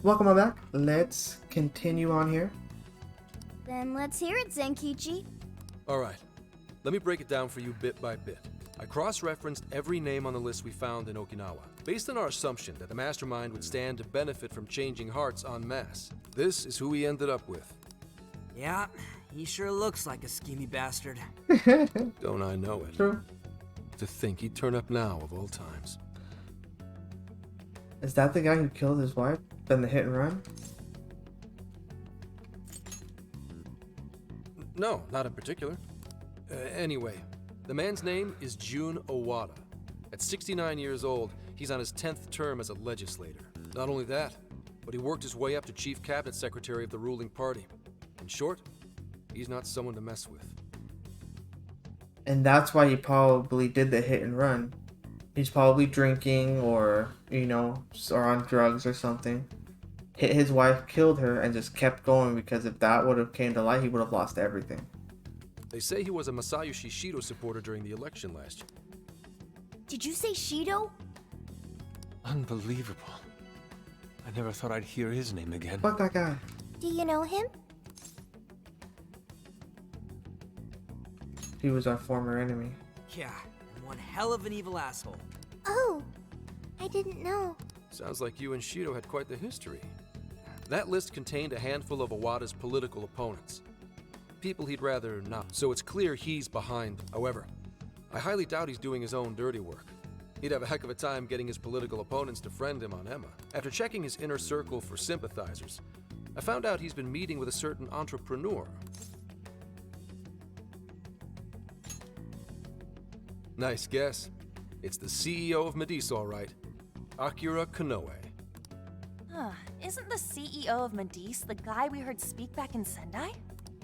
welcome back. Let's continue on here. Then let's hear it, Zenkichi. Alright, let me break it down for you bit by bit. I cross-referenced every name on the list we found in Okinawa, based on our assumption that the mastermind would stand to benefit from changing hearts en masse. This is who we ended up with. Yeah, he sure looks like a schemy bastard. Don't I know it? True. To think he'd turn up now of all times. Is that the guy who killed his wife? Then the hit and run? No, not in particular. Anyway, the man's name is Jun Owada. At 69 years old, he's on his 10th term as a legislator. Not only that, but he worked his way up to chief cabinet secretary of the ruling party. In short, he's not someone to mess with. And that's why he probably did the hit and run. He's probably drinking or, or on drugs or something. Hit his wife, killed her, and just kept going because if that would have came to light, he would have lost everything. They say he was a Masayoshi Shido supporter during the election last year. Did you say Shido? Unbelievable. I never thought I'd hear his name again. Fuck that guy. Do you know him? He was our former enemy. Yeah, and one hell of an evil asshole. Oh, I didn't know. Sounds like you and Shido had quite the history. That list contained a handful of Owada's political opponents. People he'd rather not, so it's clear he's behind them. However, I highly doubt he's doing his own dirty work. He'd have a heck of a time getting his political opponents to friend him on Emma. After checking his inner circle for sympathizers, I found out he's been meeting with a certain entrepreneur. Nice guess. It's the CEO of Medice, all right. Akira Konoe. Isn't the CEO of Medice the guy we heard speak back in Sendai?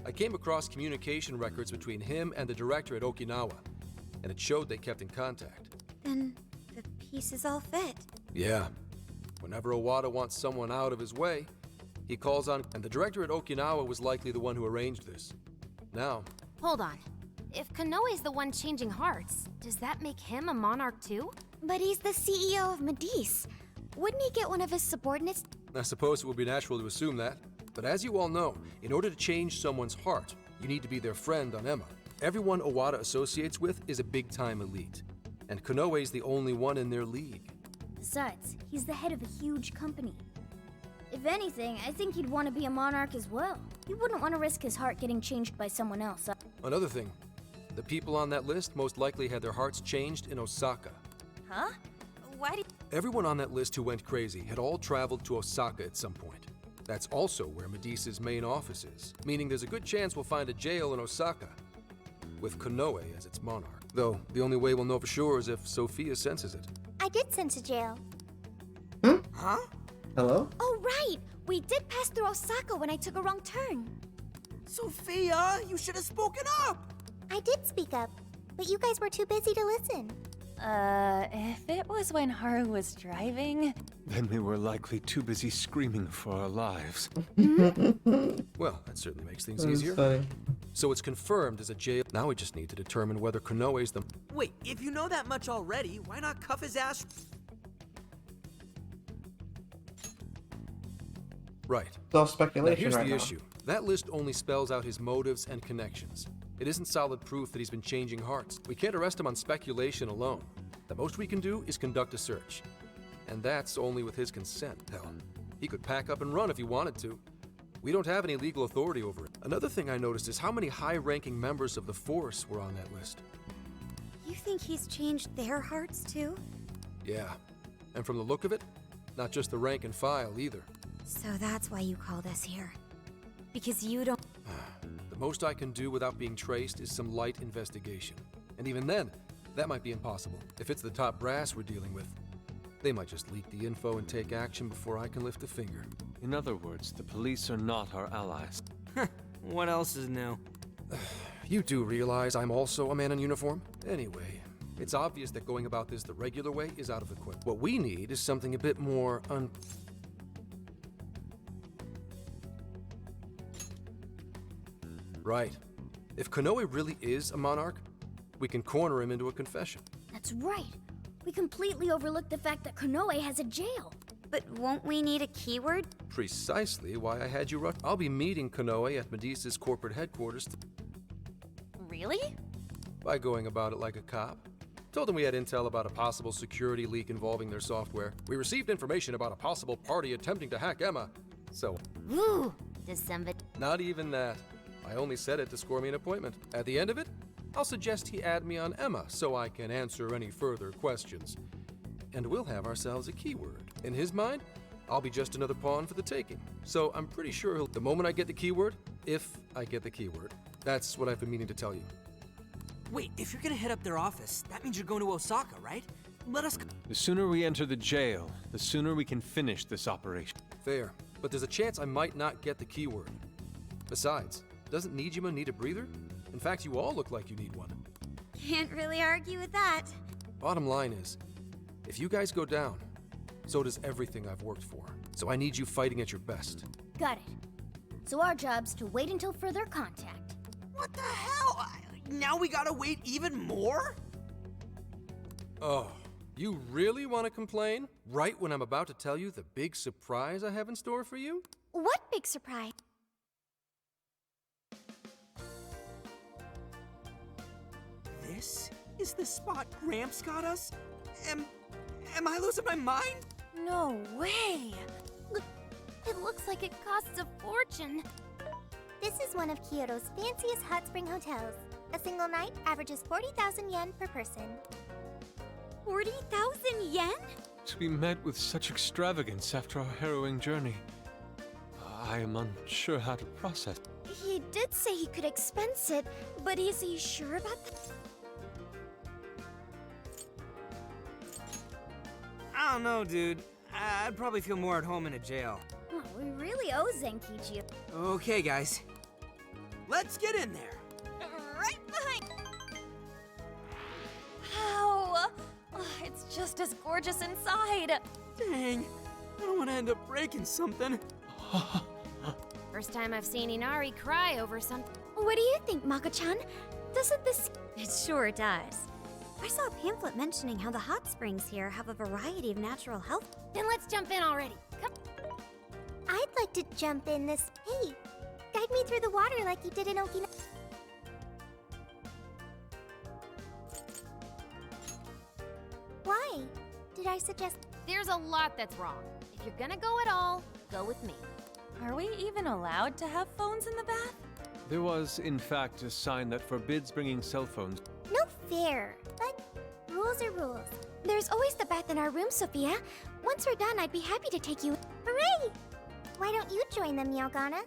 I came across communication records between him and the director at Okinawa, and it showed they kept in contact. Then the pieces all fit. Yeah. Whenever Owada wants someone out of his way, he calls on, and the director at Okinawa was likely the one who arranged this. Now, Hold on. If Konoe's the one changing hearts, does that make him a monarch too? But he's the CEO of Medice. Wouldn't he get one of his subordinates? I suppose it would be natural to assume that. But as you all know, in order to change someone's heart, you need to be their friend on Emma. Everyone Owada associates with is a big-time elite, and Konoe's the only one in their league. Besides, he's the head of a huge company. If anything, I think he'd want to be a monarch as well. He wouldn't want to risk his heart getting changed by someone else. Another thing, the people on that list most likely had their hearts changed in Osaka. Huh? Why do Everyone on that list who went crazy had all traveled to Osaka at some point. That's also where Medice's main office is, meaning there's a good chance we'll find a jail in Osaka, with Konoe as its monarch. Though, the only way we'll know for sure is if Sophia senses it. I did sense a jail. Huh? Hello? Oh, right! We did pass through Osaka when I took a wrong turn. Sophia, you should have spoken up! I did speak up, but you guys were too busy to listen. if it was when Haru was driving? Then we were likely too busy screaming for our lives. Well, that certainly makes things That was easier. funny. So it's confirmed as a jail. Now we just need to determine whether Konoe's the... Wait, if you know that much already, why not cuff his ass? Right. It's all Now speculation here's right the now. issue. That list only spells out his motives and connections. It isn't solid proof that he's been changing hearts. We can't arrest him on speculation alone. The most we can do is conduct a search. And that's only with his consent. Hell, he could pack up and run if he wanted to. We don't have any legal authority over it. Another thing I noticed is how many high-ranking members of the force were on that list. You think he's changed their hearts too? Yeah. And from the look of it, not just the rank and file either. So that's why you called us here. Because you don't... The most I can do without being traced is some light investigation. And even then, that might be impossible. If it's the top brass we're dealing with, they might just leak the info and take action before I can lift a finger. In other words, the police are not our allies. What else is new? You do realize I'm also a man in uniform? Anyway, it's obvious that going about this the regular way is out of the question. What we need is something a bit more Right. If Konoe really is a monarch, we can corner him into a confession. That's right. We completely overlooked the fact that Konoe has a jail. But won't we need a keyword? Precisely why I had you rush. I'll be meeting Kanoe at Medea's corporate headquarters Really? by going about it like a cop. Told them we had intel about a possible security leak involving their software. We received information about a possible party attempting to hack Emma. So, Ooh, does somebody... not even that. I only said it to score me an appointment. At the end of it, I'll suggest he add me on Emma so I can answer any further questions. And we'll have ourselves a keyword. In his mind, I'll be just another pawn for the taking. So I'm pretty sure the moment I get the keyword, if I get the keyword, that's what I've been meaning to tell you. Wait, if you're gonna hit up their office, that means you're going to Osaka, right? Let us... The sooner we enter the jail, the sooner we can finish this operation. Fair, but there's a chance I might not get the keyword. Besides, doesn't Nijima need a breather? In fact, you all look like you need one. Can't really argue with that. Bottom line is, if you guys go down, so does everything I've worked for. So I need you fighting at your best. Got it. So our job's to wait until further contact. What the hell? Now we gotta wait even more? Oh, you really want to complain? Right when I'm about to tell you the big surprise I have in store for you? What big surprise? This is the spot Gramps got us? Am I losing my mind? No way! It looks like it costs a fortune. This is one of Kyoto's fanciest hot spring hotels. A single night averages 40,000 yen per person. 40,000 yen? To be met with such extravagance after our harrowing journey, I am unsure how to process. He did say he could expense it, but is he sure about that? I don't know, dude. I'd probably feel more at home in a jail. Oh, we really owe Zenkichi. Okay, guys. Let's get in there. Right behind. How? Oh, it's just as gorgeous inside. Dang. I don't want to end up breaking something. First time I've seen Inari cry over something. What do you think, Mako-chan? Doesn't this... It sure does. I saw a pamphlet mentioning how the hot springs here have a variety of natural health. Then let's jump in already. Come. I'd like to jump in this. Hey, guide me through the water like you did in Okinawa. Why? Did I suggest? There's a lot that's wrong. If you're gonna go at all, go with me. Are we even allowed to have phones in the bath? There was, in fact, a sign that forbids bringing cell phones. No fair, but rules are rules. There's always the bath in our room, Sophia. Once we're done, I'd be happy to take you... Hooray! Why don't you join them, Yogana?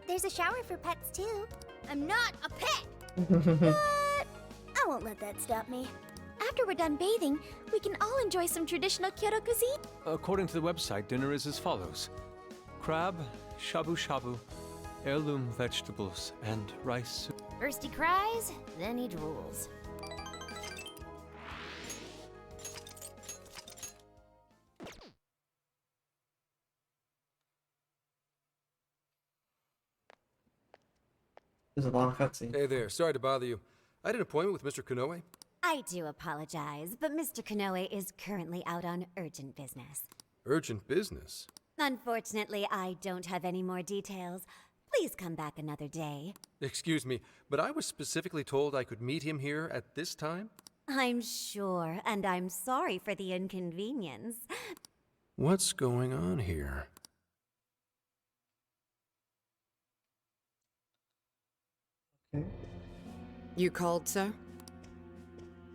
There's a shower for pets too. I'm not a pet! But I won't let that stop me. After we're done bathing, we can all enjoy some traditional Kyoto cuisine. According to the website, dinner is as follows: crab, shabu shabu, heirloom vegetables, and rice soup. First he cries, then he drools. There's a long cutscene. Hey there, sorry to bother you. I had an appointment with Mr. Kanoe. I do apologize, but Mr. Kanoe is currently out on urgent business. Urgent business? Unfortunately, I don't have any more details. Please come back another day. Excuse me, but I was specifically told I could meet him here at this time? I'm sure, and I'm sorry for the inconvenience. What's going on here? Okay. You called, sir?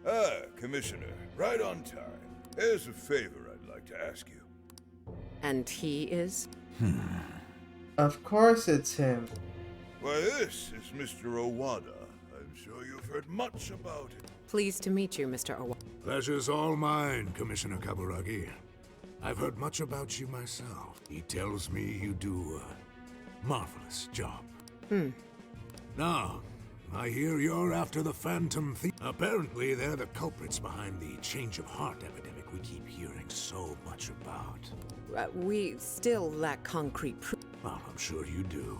Ah, Commissioner, right on time. There's a favor I'd like to ask you. And he is? Of course it's him. Why, this is Mr. Owada. I'm sure you've heard much about him. Pleased to meet you, Mr. Owa. Pleasure's all mine, Commissioner Kaburagi. I've heard much about you myself. He tells me you do a marvelous job. Now, I hear you're after the Phantom Thief. Apparently, they're the culprits behind the change of heart epidemic we keep hearing so much about. We still lack concrete proof. Well, I'm sure you do.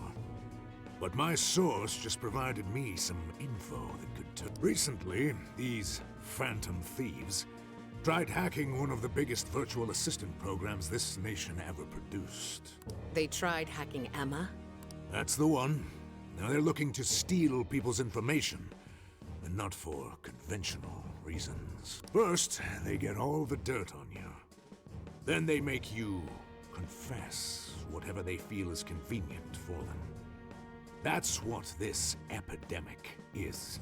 But my source just provided me some info that could turn. Recently, these Phantom Thieves Tried hacking one of the biggest virtual assistant programs this nation ever produced. They tried hacking Emma? That's the one. Now they're looking to steal people's information, and not for conventional reasons. First, they get all the dirt on you. Then they make you confess whatever they feel is convenient for them. That's what this epidemic is.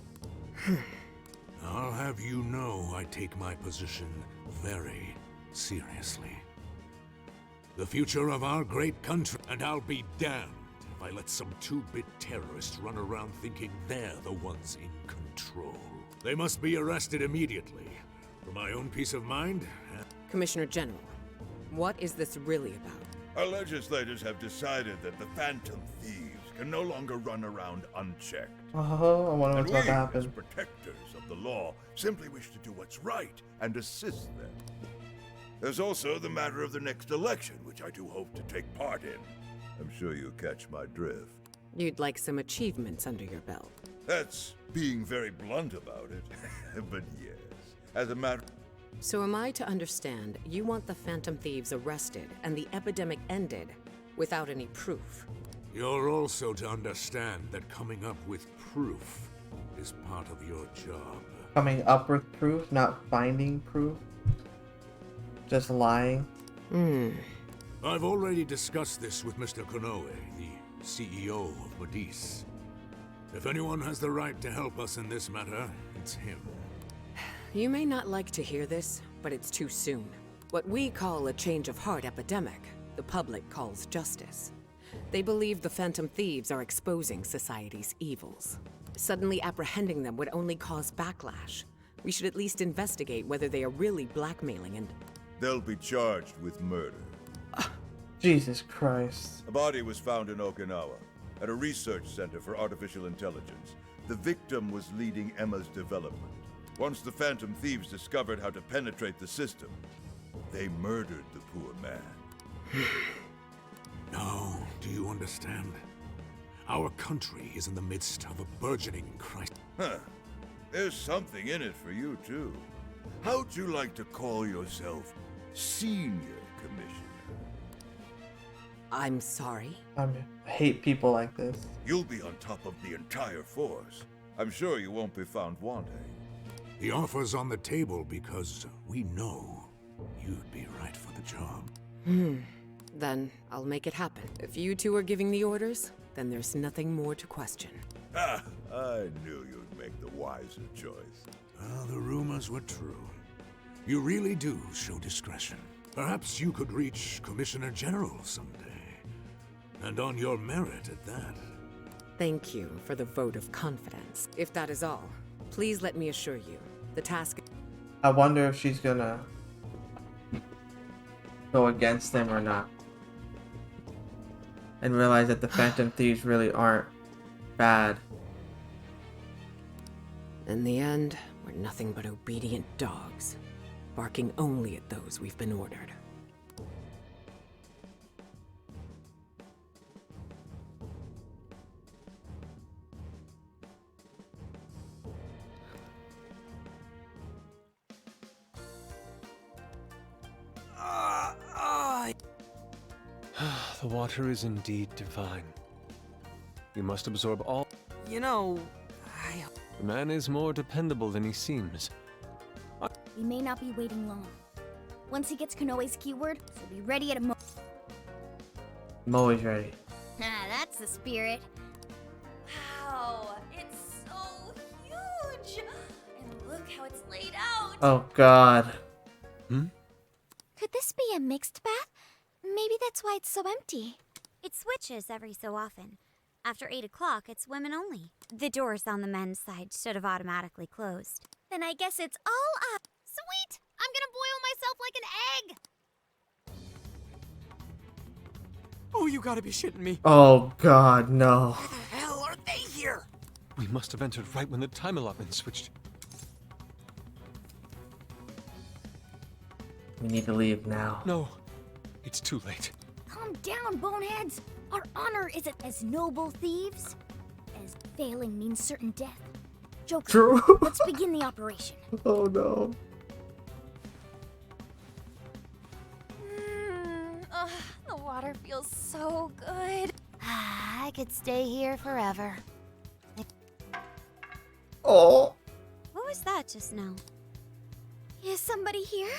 I'll have you know I take my position very seriously. The future of our great country, and I'll be damned if I let some two-bit terrorists run around thinking they're the ones in control. They must be arrested immediately, for my own peace of mind. Commissioner General, what is this really about? Our legislators have decided that the Phantom Thieves can no longer run around unchecked. Oh, I wonder And what's we, about to as happen. protectors of the law, simply wish to do what's right and assist them. There's also the matter of the next election, which I do hope to take part in. I'm sure you catch my drift. You'd like some achievements under your belt. That's being very blunt about it. But yes, as a matter... So am I to understand you want the Phantom Thieves arrested and the epidemic ended without any proof? You're also to understand that coming up with proof is part of your job. Coming up with proof, not finding proof. Just lying. I've already discussed this with Mr. Konoe, the CEO of Metaverse. If anyone has the right to help us in this matter, it's him. You may not like to hear this, but it's too soon. What we call a change of heart epidemic, the public calls justice. They believe the Phantom Thieves are exposing society's evils. Suddenly apprehending them would only cause backlash. We should at least investigate whether they are really blackmailing and... They'll be charged with murder. Jesus Christ. A body was found in Okinawa, at a research center for artificial intelligence. The victim was leading Emma's development. Once the Phantom Thieves discovered how to penetrate the system, they murdered the poor man. Now, do you understand? Our country is in the midst of a burgeoning crisis. Huh. There's something in it for you, too. How'd you like to call yourself Senior Commissioner? I'm sorry? I hate people like this. You'll be on top of the entire force. I'm sure you won't be found wanting. The offer's on the table because we know you'd be right for the job. Then I'll make it happen. If you two are giving the orders, then there's nothing more to question. Ah, I knew you'd make the wiser choice. Well, the rumors were true. You really do show discretion. Perhaps you could reach Commissioner General someday. And on your merit at that. Thank you for the vote of confidence. If that is all, please let me assure you, the task... I wonder if she's gonna go against them or not. And realize that the Phantom Thieves really aren't bad. In the end, we're nothing but obedient dogs, barking only at those we've been ordered. The water is indeed divine. You must absorb all. You know, The man is more dependable than he seems. We may not be waiting long. Once he gets Konoe's keyword, he'll be ready at a mo- I'm always ready. Ah, that's the spirit. Wow, it's so huge! And look how it's laid out! Oh God. Could this be a mixed bath? Maybe that's why it's so empty. It switches every so often. After 8 o'clock, it's women only. The doors on the men's side should have automatically closed. Then I guess it's all up. Sweet! I'm gonna boil myself like an egg! oh, you gotta be shitting me. Oh God, no. Where the hell are they here? We must have entered right when the time allotment switched. We need to leave now. No, it's too late. Calm down, boneheads. Our honor isn't as noble thieves as failing means certain death. Joker, True. let's begin the operation. Oh no. feels so good. I could stay here forever. Oh. What was that just now? Is somebody here?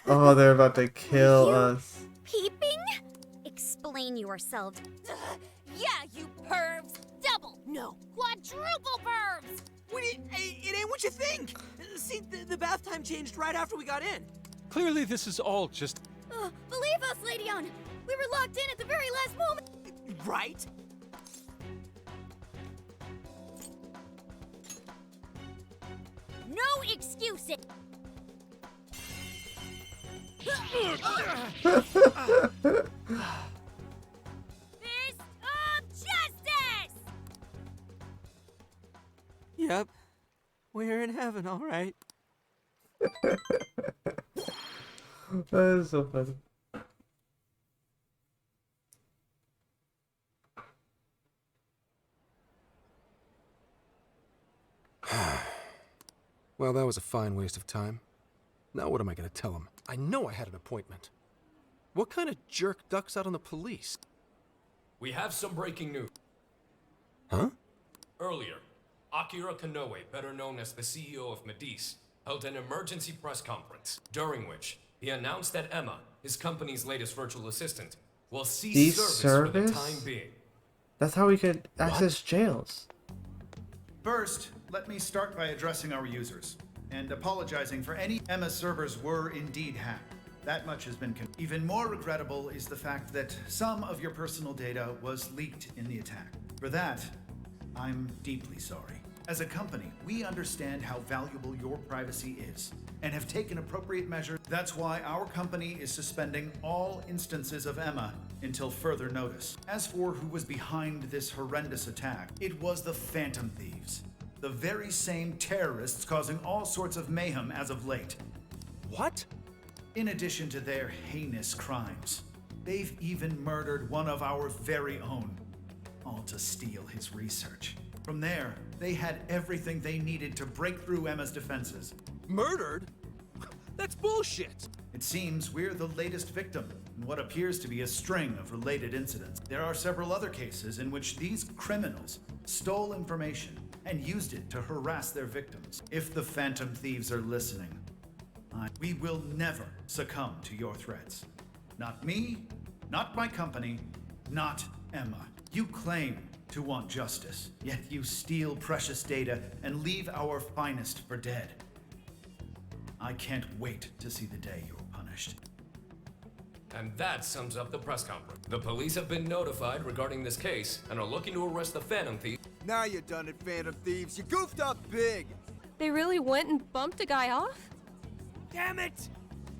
Oh, they're about to kill us. Peeping? Explain yourself. Yeah, you pervs. Double, no, quadruple pervs. It ain't what you think. See, the bath time changed right after we got in. Clearly, this is all just. Believe us, Lady On. We were locked in at the very last moment. Right? No excuses. Fist of justice! Yep. We're in heaven, all right. That is so funny. Well, that was a fine waste of time. Now what am I gonna tell him? I know I had an appointment. What kind of jerk ducks out on the police? We have some breaking news. Huh? Earlier, Akira Konoe, better known as the CEO of Medice, held an emergency press conference, during which he announced that Emma, his company's latest virtual assistant, will cease service for the time being. That's how we could access jails. First, let me start by addressing our users and apologizing for any Emma servers were indeed hacked. That much has been even more regrettable is the fact that some of your personal data was leaked in the attack. For that, I'm deeply sorry. As a company, we understand how valuable your privacy is and have taken appropriate measures. That's why our company is suspending all instances of Emma until further notice. As for who was behind this horrendous attack, it was the Phantom Thieves, the very same terrorists causing all sorts of mayhem as of late. What? In addition to their heinous crimes, they've even murdered one of our very own, all to steal his research. From there, they had everything they needed to break through Emma's defenses. Murdered? That's bullshit! It seems we're the latest victim in what appears to be a string of related incidents. There are several other cases in which these criminals stole information and used it to harass their victims. If the Phantom Thieves are listening, we will never succumb to your threats. Not me, not my company, not Emma. You claim to want justice, yet you steal precious data and leave our finest for dead. I can't wait to see the day you're punished. And that sums up the press conference. The police have been notified regarding this case and are looking to arrest the Phantom Thief. Now you're done it, Phantom Thieves. You goofed up big. They really went and bumped a guy off? Damn it!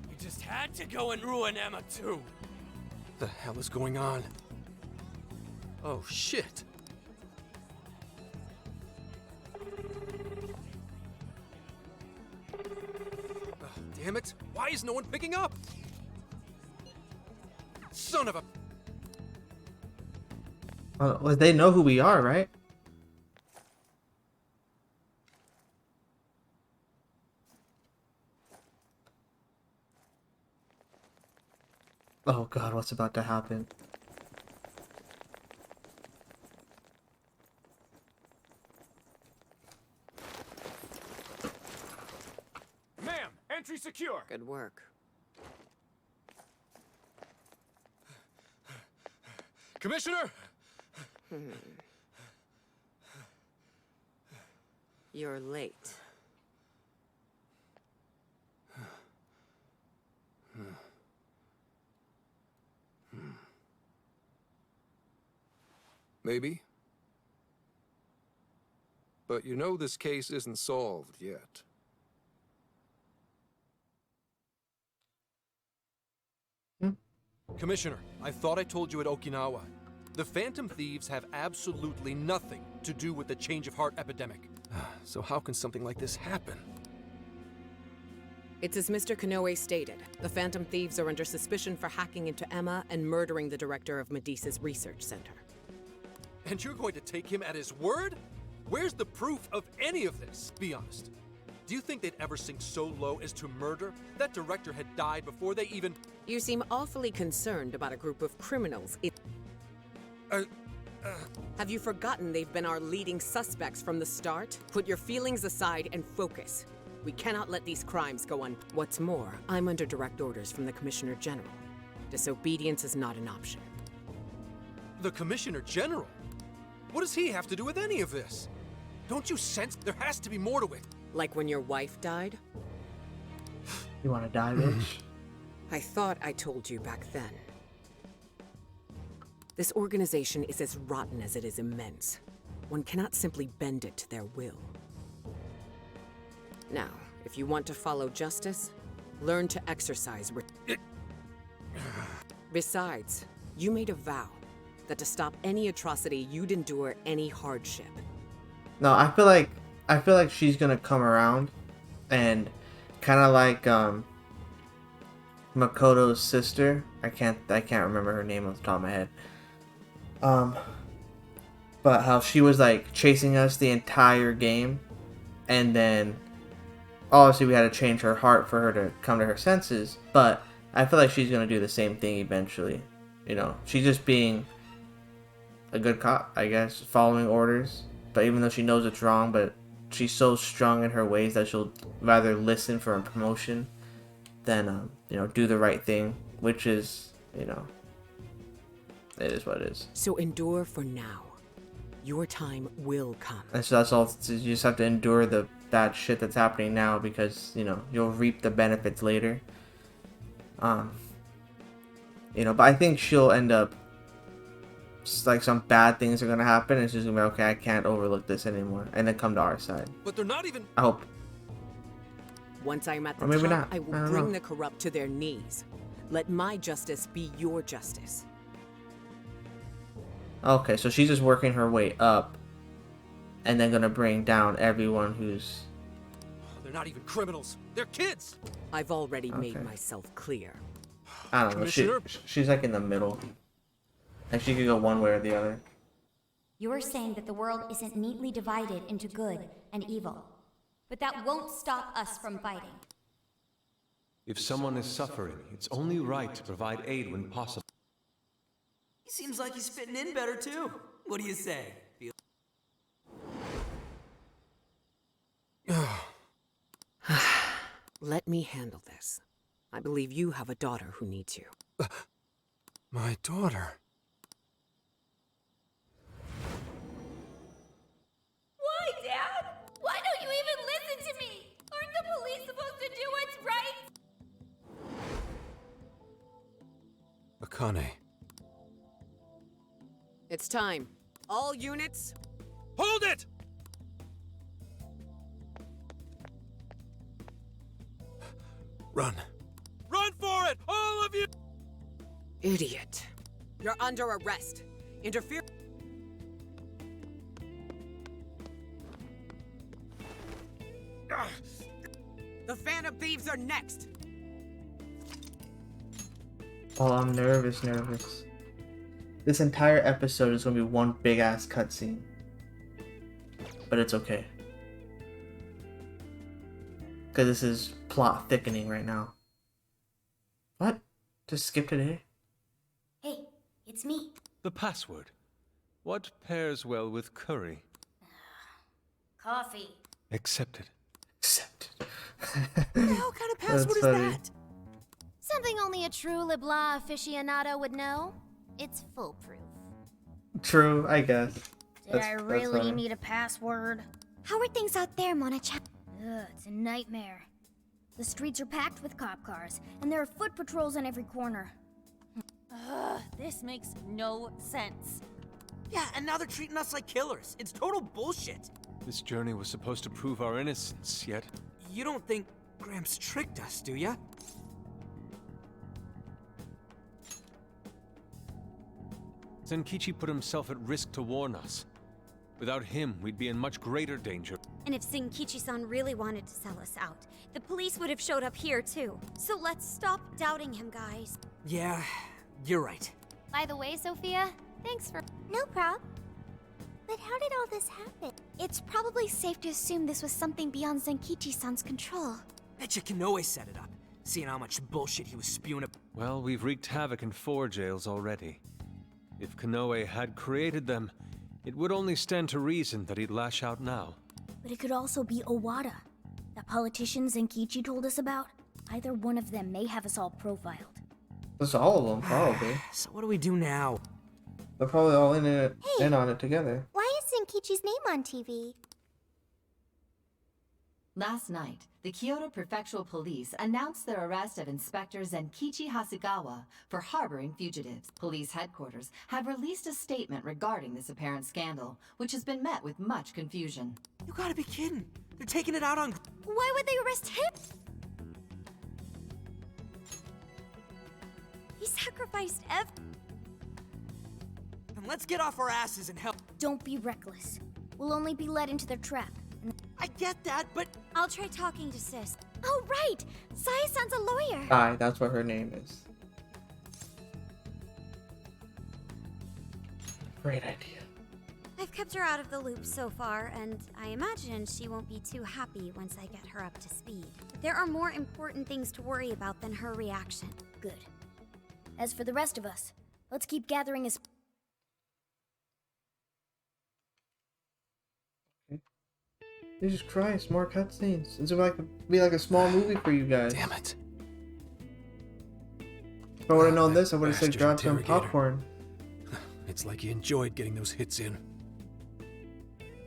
You just had to go and ruin Emma too. What the hell is going on? Oh shit! Oh, damn it! Why is no one picking up? Son of a... Well, they know who we are, right? Oh god, what's about to happen? Ma'am, entry secure. Good work. Commissioner! You're late. Maybe. But you know this case isn't solved yet. Commissioner, I thought I told you at Okinawa. The Phantom Thieves have absolutely nothing to do with the change of heart epidemic. So how can something like this happen? It's as Mr. Konoe stated. The Phantom Thieves are under suspicion for hacking into Emma and murdering the director of Medice's research center. And you're going to take him at his word? Where's the proof of any of this? Be honest. Do you think they'd ever sink so low as to murder? That director had died before they even... You seem awfully concerned about a group of criminals. Have you forgotten they've been our leading suspects from the start? Put your feelings aside and focus. We cannot let these crimes go on. What's more, I'm under direct orders from the Commissioner General. Disobedience is not an option. The Commissioner General? What does he have to do with any of this? Don't you sense there has to be more to it? Like when your wife died? You wanna die, bitch? I thought I told you back then. This organization is as rotten as it is immense. One cannot simply bend it to their will. Now, if you want to follow justice, learn to exercise. Besides, you made a vow that to stop any atrocity, you'd endure any hardship. No, I feel like she's gonna come around, and kind of like Makoto's sister. I can't remember her name off the top of my head. But how she was like chasing us the entire game, and then obviously we had to change her heart for her to come to her senses. But I feel like she's gonna do the same thing eventually. You know, she's just being a good cop, I guess, following orders. But even though she knows it's wrong, but she's so strong in her ways that she'll rather listen for a promotion than, you know, do the right thing, which is, you know, it is what it is. So endure for now. Your time will come. And so that's all. You just have to endure the bad shit that's happening now because, you know, you'll reap the benefits later. You know, but I think she'll end up, like, some bad things are gonna happen, and she's gonna be okay, I can't overlook this anymore, and then come to our side. But they're not even... I hope. Once I'm at the Or maybe top, not. I will I don't bring know. the corrupt to their knees. Let my justice be your justice. Okay, so she's just working her way up, and then gonna bring down everyone who's... They're not even criminals. They're kids. I've already made Okay. myself clear. I don't know, she's like in the middle. Like she could go one way or the other. You're saying that the world isn't neatly divided into good and evil. But that won't stop us from fighting. If someone is suffering, it's only right to provide aid when possible. He seems like he's fitting in better too. What do you say? Let me handle this. I believe you have a daughter who needs you. My daughter. Why, Dad? Why don't you even listen to me? Aren't the police supposed to do what's right? Akane. It's time. All units... Hold it! Run. Run for it! All of you! Idiot. You're under arrest. Interfere... The Phantom Thieves are next! Oh, I'm nervous. This entire episode is gonna be one big ass cutscene. But it's okay. Because this is plot thickening right now. What? Just skip today? Hey, it's me. The password. What pairs well with curry? Coffee. Accepted. What the hell kind of password is that? Something only a true LeBlanc aficionado would know. It's foolproof. True, I guess. Did I really need a password? How are things out there, Mona-chan? Ugh, it's a nightmare. The streets are packed with cop cars, and there are foot patrols on every corner. Ugh, this makes no sense. Yeah, and now they're treating us like killers. It's total bullshit. This journey was supposed to prove our innocence, yet... You don't think Gramps tricked us, do ya? Zenkichi put himself at risk to warn us. Without him, we'd be in much greater danger. And if Zenkichi-san really wanted to sell us out, the police would have showed up here too. So let's stop doubting him, guys. Yeah, you're right. By the way, Sophia, thanks for... No prob. But how did all this happen? It's probably safe to assume this was something beyond Zenkichi-san's control. Betcha Kanoe set it up, seeing how much bullshit he was spewing up. Well, we've wreaked havoc in 4 jails already. If Kanoe had created them, it would only stand to reason that he'd lash out now. But it could also be Owada, that politician Zenkichi told us about. Either one of them may have us all profiled. That's all of them, probably. So what do we do now? They're probably all in on it together. Why is Zenkichi's name on TV? Last night, the Kyoto Prefectural Police announced their arrest of Inspector Zenkichi Hasegawa for harboring fugitives. Police headquarters have released a statement regarding this apparent scandal, which has been met with much confusion. You gotta be kidding. They're taking it out on... Why would they arrest him? He sacrificed And let's get off our asses and help. Don't be reckless. We'll only be led into their trap. I get that, but... I'll try talking to Sis. Oh, right! Saya-san's a lawyer! Aye, that's what her name is. Great idea. I've kept her out of the loop so far, and I imagine she won't be too happy once I get her up to speed. There are more important things to worry about than her reaction. Good. As for the rest of us, let's keep gathering as... Jesus Christ, more cutscenes. This would be like a small movie for you guys. Damn it. If I would have known this, I would have said grab some popcorn. It's like he enjoyed getting those hits in.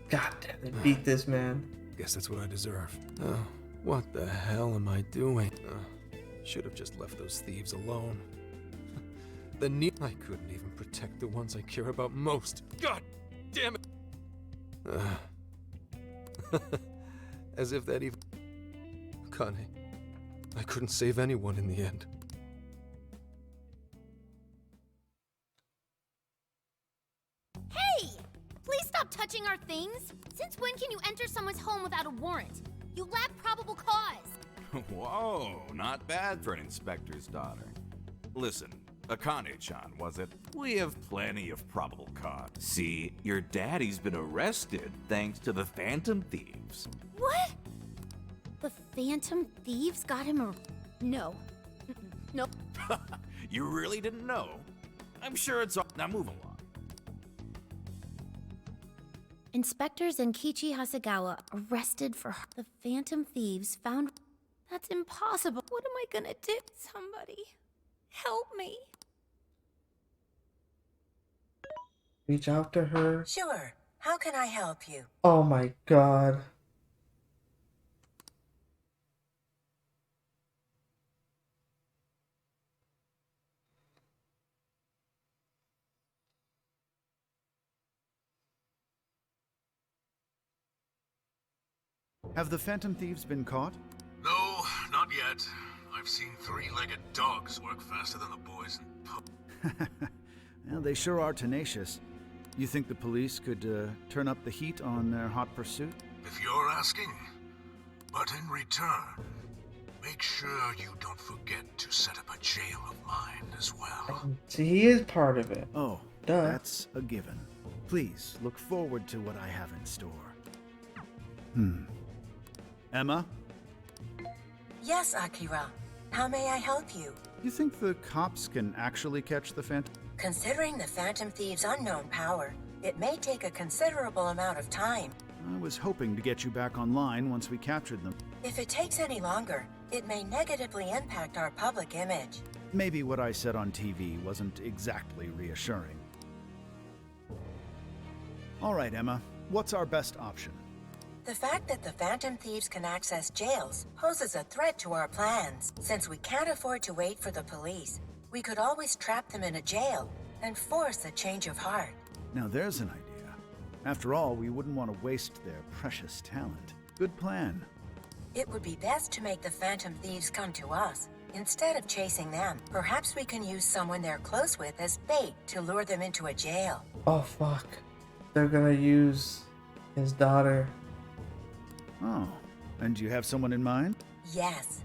God damn, they beat this man. Guess that's what I deserve. Oh, what the hell am I doing? Should have just left those thieves alone. I couldn't even protect the ones I care about most. God damn it! As if that even... Kane, I couldn't save anyone in the end. Hey! Please stop touching our things! Since when can you enter someone's home without a warrant? You lack probable cause! Whoa, not bad for an inspector's daughter. Listen, Akane-chan, was it? We have plenty of probable cause. See, your daddy's been arrested thanks to the Phantom Thieves. What? The Phantom Thieves got him a... No. No. You really didn't know? I'm sure it's all... Now move along. Inspector Zenkichi Hasegawa arrested for... The Phantom Thieves found... That's impossible. What am I gonna do? Somebody, help me. Reach out to her. Sure. How can I help you? Oh my god. Have the Phantom Thieves been caught? No, not yet. I've seen 3-legged dogs work faster than the boys in pub. Well, they sure are tenacious. You think the police could turn up the heat on their hot pursuit? If you're asking. But in return, make sure you don't forget to set up a jail of mine as well. See, he is part of it. Oh, duh. That's a given. Please, look forward to what I have in store. Emma? Yes, Akira. How may I help you? You think the cops can actually catch the Phantom? Considering the Phantom Thieves' unknown power, it may take a considerable amount of time. I was hoping to get you back online once we captured them. If it takes any longer, it may negatively impact our public image. Maybe what I said on TV wasn't exactly reassuring. All right, Emma. What's our best option? The fact that the Phantom Thieves can access jails poses a threat to our plans. Since we can't afford to wait for the police, we could always trap them in a jail and force a change of heart. Now there's an idea. After all, we wouldn't want to waste their precious talent. Good plan. It would be best to make the Phantom Thieves come to us, instead of chasing them. Perhaps we can use someone they're close with as bait to lure them into a jail. Oh fuck. They're gonna use his daughter. Oh, and you have someone in mind? Yes.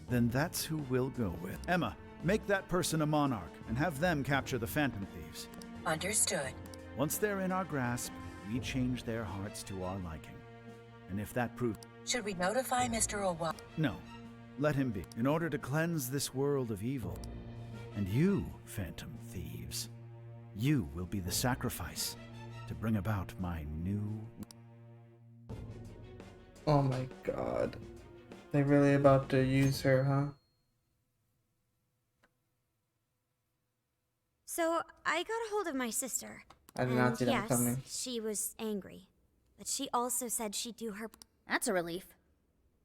Then that's who we'll go with. Emma, make that person a monarch and have them capture the Phantom Thieves. Understood. Once they're in our grasp, we change their hearts to our liking. And if that proves... Should we notify Mr. Owa? No. Let him be, in order to cleanse this world of evil. And you, Phantom Thieves, you will be the sacrifice to bring about my new... Oh my god. They really about to use her, huh? So, I got a hold of my sister. I did not see that coming. Yes, she was angry. But she also said she'd do her... That's a relief.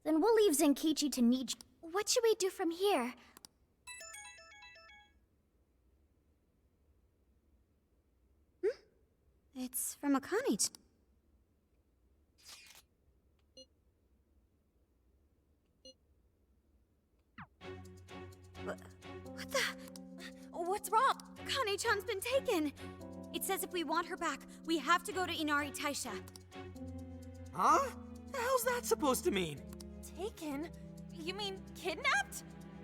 Then we'll leave Zenkichi to Niji. What should we do from here? It's from Akane. What the? What's wrong? Akane-chan's been taken. It says if we want her back, we have to go to Inari Taisha. Huh? The hell's that supposed to mean? Taken? You mean kidnapped?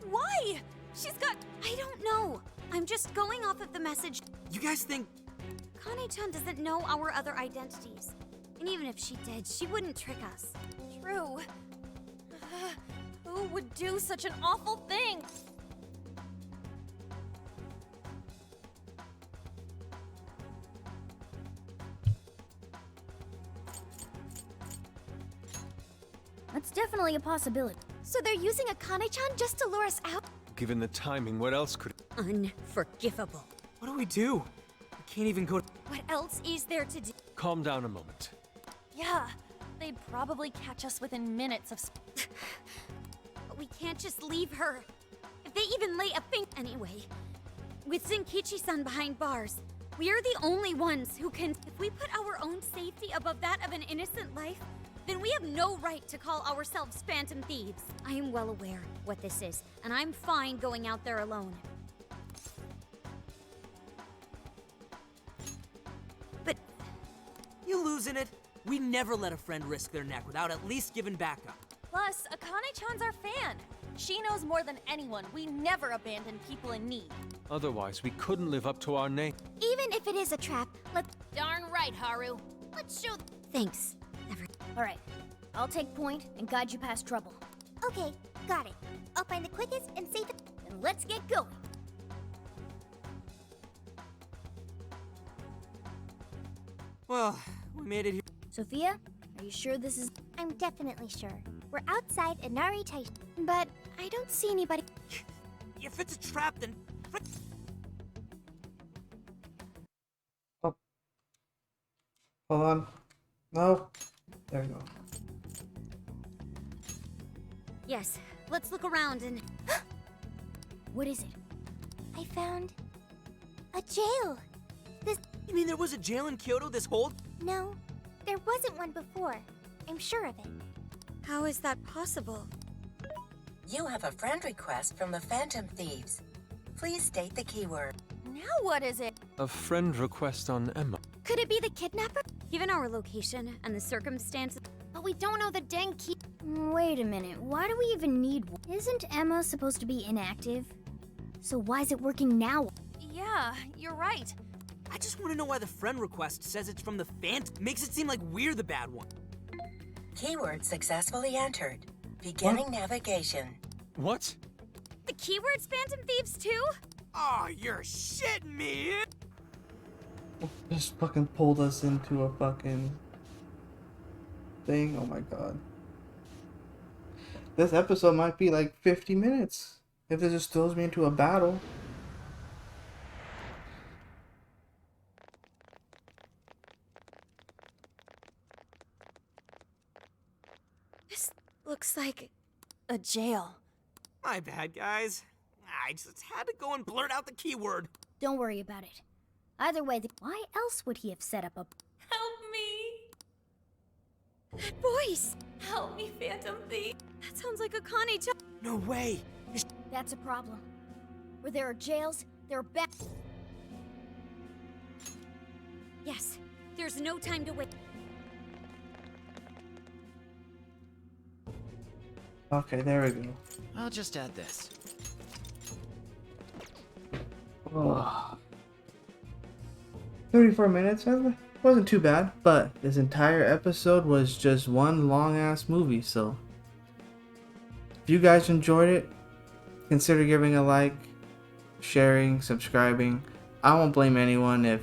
Why? She's got... I don't know. I'm just going off of the message. You guys think... Akane-chan doesn't know our other identities. And even if she did, she wouldn't trick us. True. Who would do such an awful thing? That's definitely a possibility. So they're using Akane-chan just to lure us out? Given the timing, what else could... Unforgivable. What do we do? We can't even go... What else is there to do? Calm down a moment. Yeah, they'd probably catch us within minutes of... But we can't just leave her. If they even lay a finger... Anyway, with Zenkichi-san behind bars, we are the only ones who can... If we put our own safety above that of an innocent life, then we have no right to call ourselves Phantom Thieves. I am well aware what this is, and I'm fine going out there alone. But... You losing it? We never let a friend risk their neck without at least giving backup. Plus, Akane-chan's our fan. She knows more than anyone. We never abandon people in need. Otherwise, we couldn't live up to our name. Even if it is a trap, Darn right, Haru. Let's show... Thanks. Alright, I'll take point and guide you past trouble. Okay, got it. I'll find the quickest and safest... Then let's get going. Well, we made it here. Sophia, are you sure this is... I'm definitely sure. We're outside Inari Taisha, but I don't see anybody... If it's a trap, then... Oh. Hold on. No. There we go. Yes, let's look around and... What is it? I found... a jail. This... You mean there was a jail in Kyoto this whole... No, there wasn't one before. I'm sure of it. How is that possible? You have a friend request from the Phantom Thieves. Please state the keyword. Now what is it? A friend request on Emma. Could it be the kidnapper? Given our location and the circumstances... But we don't know the dang key... Wait a minute, why do we even need one? Isn't Emma supposed to be inactive? So why is it working now? Yeah, you're right. I just want to know why the friend request says it's from the Phantom. Makes it seem like we're the bad one. Keyword successfully entered. Beginning navigation. What? The keyword's Phantom Thieves too? Oh, you're shitting me! Just fucking pulled us into a fucking thing. Oh my god. This episode might be like 50 minutes if it just throws me into a battle. This looks like a jail. My bad, guys. I just had to go and blurt out the keyword. Don't worry about it. Either way, why else would he have set up a... Help me! That voice! Help me, Phantom Thief! That sounds like Akane-chan. No way! That's a problem. Where there are jails, there are Yes, there's no time to wait. Okay, there we go. I'll just add this. Oh. 34 minutes, has it? Wasn't too bad, but this entire episode was just one long ass movie. So if you guys enjoyed it, consider giving a like, sharing, subscribing. I won't blame anyone if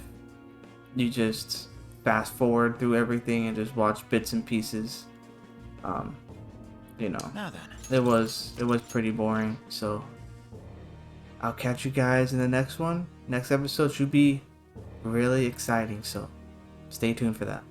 you just fast forward through everything and just watch bits and pieces. You know, Now then. it was pretty boring. So I'll catch you guys in the next one. Next episode should be really exciting, so stay tuned for that.